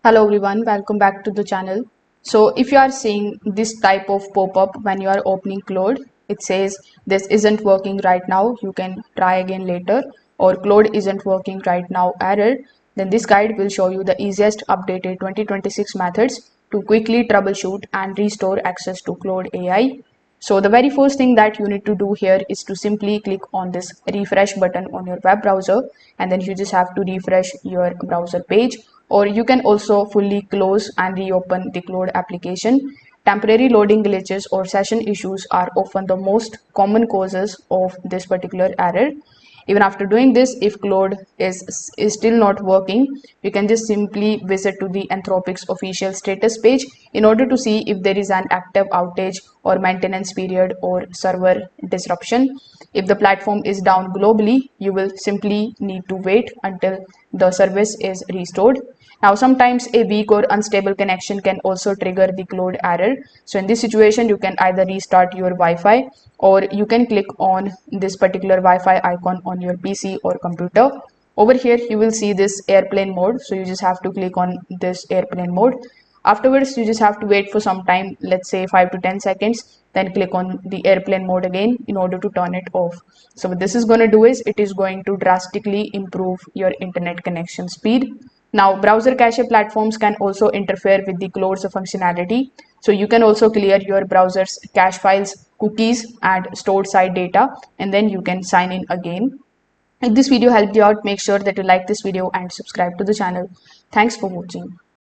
Hello everyone, welcome back to the channel. So if you are seeing this type of pop-up when you are opening Claude, it says this isn't working right now, you can try again later, or Claude isn't working right now, error, then this guide will show you the easiest updated 2026 methods to quickly troubleshoot and restore access to Claude AI. So the very first thing that you need to do here is to simply click on this refresh button on your web browser, and then you just have to refresh your browser page, or you can also fully close and reopen the Claude application. Temporary loading glitches or session issues are often the most common causes of this particular error. Even after doing this, if Claude is still not working, you can just simply visit to the Anthropic's official status page in order to see if there is an active outage or maintenance period or server disruption. If the platform is down globally, you will simply need to wait until the service is restored. Now, sometimes a weak or unstable connection can also trigger the Claude error. So in this situation, you can either restart your Wi-Fi, or you can click on this particular Wi-Fi icon on your PC or computer. Over here, you will see this airplane mode. So you just have to click on this airplane mode. Afterwards, you just have to wait for some time, let's say 5 to 10 seconds, then click on the airplane mode again in order to turn it off. So what this is going to do is it is going to drastically improve your internet connection speed. Now, browser cache platforms can also interfere with the Claude's functionality. So you can also clear your browser's cache files, cookies, and stored site data, and then you can sign in again. If this video helped you out, make sure that you like this video and subscribe to the channel. Thanks for watching.